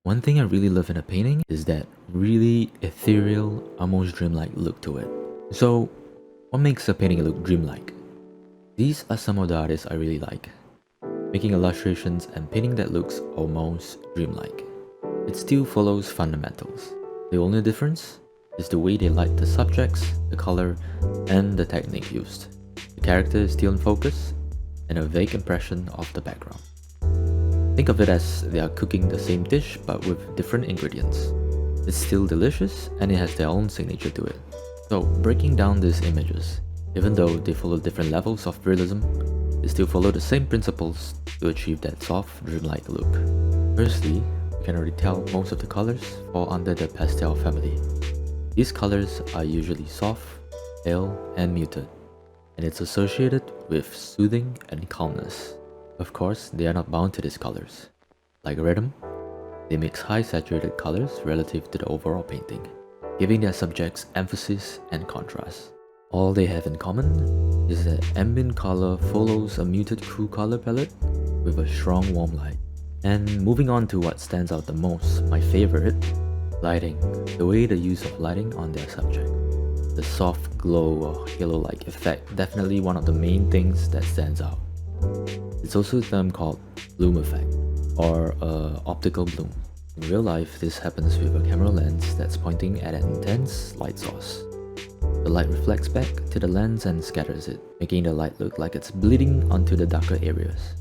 One thing I really love in a painting is that really ethereal, almost dreamlike look to it. So, what makes a painting look dreamlike? These are some of the artists I really like, making illustrations and painting that looks almost dreamlike. It still follows fundamentals. The only difference is the way they light the subjects, the color, and the technique used. The character is still in focus, and a vague impression of the background. Think of it as they are cooking the same dish but with different ingredients. It's still delicious and it has their own signature to it. So breaking down these images, even though they follow different levels of realism, they still follow the same principles to achieve that soft, dreamlike look. Firstly, you can already tell most of the colors fall under the pastel family. These colors are usually soft, pale, and muted, and it's associated with soothing and calmness. Of course, they are not bound to these colors. Like Redum, they mix high saturated colors relative to the overall painting, giving their subjects emphasis and contrast. All they have in common is that ambient color follows a muted cool color palette with a strong warm light. And moving on to what stands out the most, my favorite, lighting. The way the use of lighting on their subject. The soft glow or halo-like effect, definitely one of the main things that stands out. It's also a term called bloom effect, or optical bloom. In real life, this happens with a camera lens that's pointing at an intense light source. The light reflects back to the lens and scatters it, making the light look like it's bleeding onto the darker areas.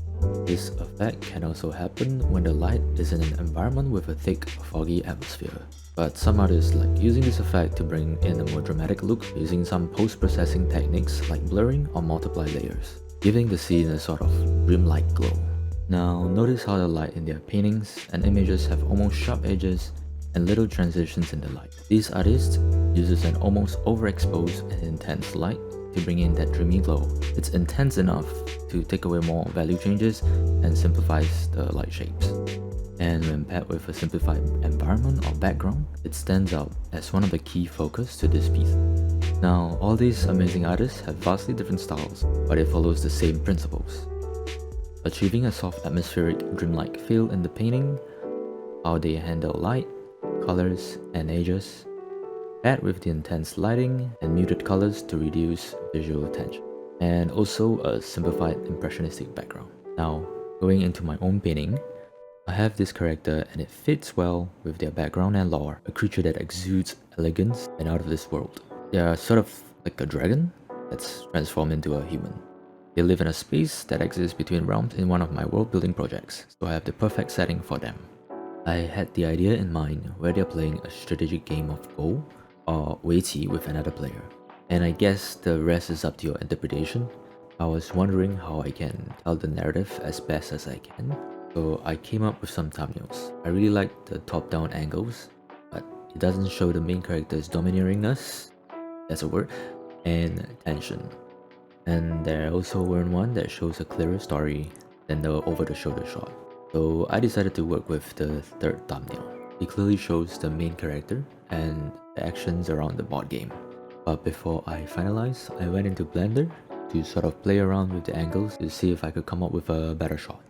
This effect can also happen when the light is in an environment with a thick, foggy atmosphere. But some artists like using this effect to bring in a more dramatic look using some post-processing techniques like blurring or multiply layers, giving the scene a sort of dreamlike glow. Now notice how the light in their paintings and images have almost sharp edges and little transitions in the light. These artists uses an almost overexposed and intense light to bring in that dreamy glow. It's intense enough to take away more value changes and simplifies the light shapes. And when paired with a simplified environment or background, it stands out as one of the key focus to this piece. Now, all these amazing artists have vastly different styles, but it follows the same principles. Achieving a soft atmospheric dreamlike feel in the painting, how they handle light, colors, and edges, paired with the intense lighting and muted colors to reduce visual tension, and also a simplified impressionistic background. Now, going into my own painting, I have this character and it fits well with their background and lore, a creature that exudes elegance and out of this world. They are sort of like a dragon that's transformed into a human. They live in a space that exists between realms in one of my world building projects, so I have the perfect setting for them. I had the idea in mind where they're playing a strategic game of Go or Weiqi with another player, and I guess the rest is up to your interpretation. I was wondering how I can tell the narrative as best as I can, so I came up with some thumbnails. I really like the top-down angles, but it doesn't show the main character's domineeringness, that's a word, and tension. And there also weren't one that shows a clearer story than the over-the-shoulder shot. So I decided to work with the third thumbnail. It clearly shows the main character and the actions around the board game. But before I finalized, I went into Blender to sort of play around with the angles to see if I could come up with a better shot.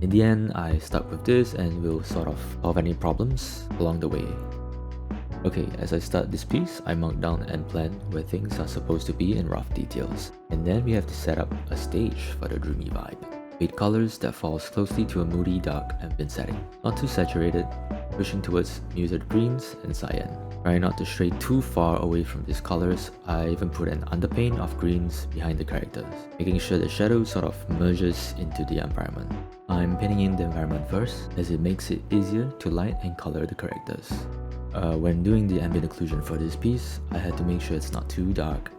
In the end, I stuck with this and will sort of solve any problems along the way. Okay, as I start this piece, I mark down and plan where things are supposed to be in rough details. And then we have to set up a stage for the dreamy vibe. With colors that falls closely to a moody dark ambient setting. Not too saturated, pushing towards muted greens and cyan. Trying not to stray too far away from these colors, I even put an underpaint of greens behind the characters, making sure the shadow sort of merges into the environment. I'm painting in the environment first, as it makes it easier to light and color the characters. When doing the ambient occlusion for this piece, I had to make sure it's not too dark,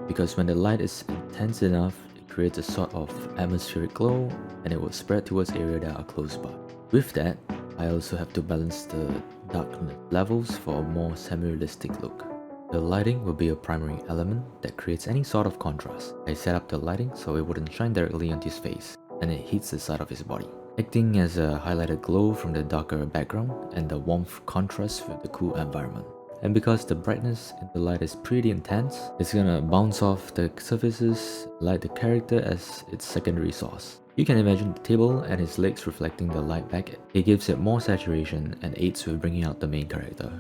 because when the light is intense enough, it creates a sort of atmospheric glow and it will spread towards areas that are close by. With that, I also have to balance the darkness levels for a more semi-realistic look. The lighting will be a primary element that creates any sort of contrast. I set up the lighting so it wouldn't shine directly onto his face, and it hits the side of his body, acting as a highlighted glow from the darker background and the warmth contrast with the cool environment. And because the brightness in the light is pretty intense, it's gonna bounce off the surfaces, light the character as its secondary source. You can imagine the table and his legs reflecting the light back. It gives it more saturation and aids with bringing out the main character.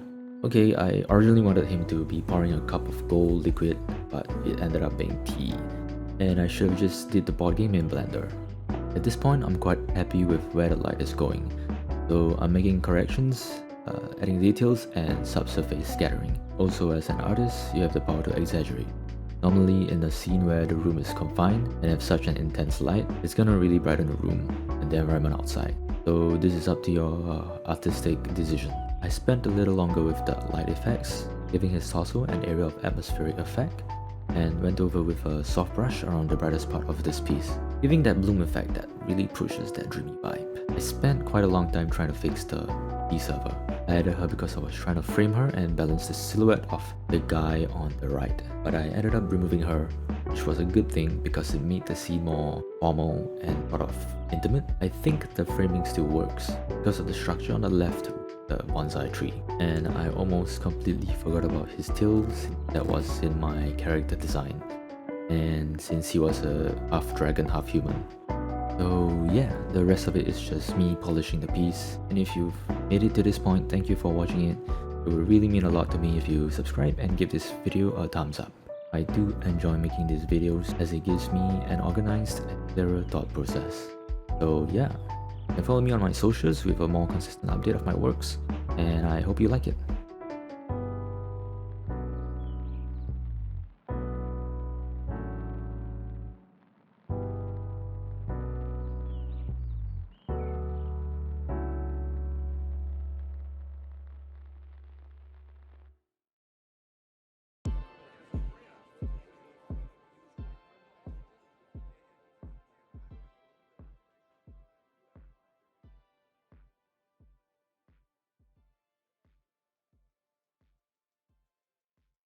Okay, I originally wanted him to be pouring a cup of gold liquid, but it ended up being tea. And I should have just did the board game in Blender. At this point, I'm quite happy with where the light is going. So I'm making corrections, adding details and subsurface scattering. Also, as an artist, you have the power to exaggerate. Normally in a scene where the room is confined and have such an intense light, it's gonna really brighten the room and the environment outside. So this is up to your artistic decision. I spent a little longer with the light effects, giving his torso an area of atmospheric effect, and went over with a soft brush around the brightest part of this piece, giving that bloom effect that really pushes that dreamy vibe. I spent quite a long time trying to fix the server. I added her because I was trying to frame her and balance the silhouette of the guy on the right, but I ended up removing her, which was a good thing because it made the scene more formal and sort of intimate. I think the framing still works because of the structure on the left, the bonsai tree, and I almost completely forgot about his tails that was in my character design, and since he was a half dragon half human. So yeah, the rest of it is just me polishing the piece, and if you've made it to this point, thank you for watching it. It would really mean a lot to me if you subscribe and give this video a thumbs up. I do enjoy making these videos as it gives me an organized and clearer thought process. So yeah, you can follow me on my socials with a more consistent update of my works, and I hope you like it.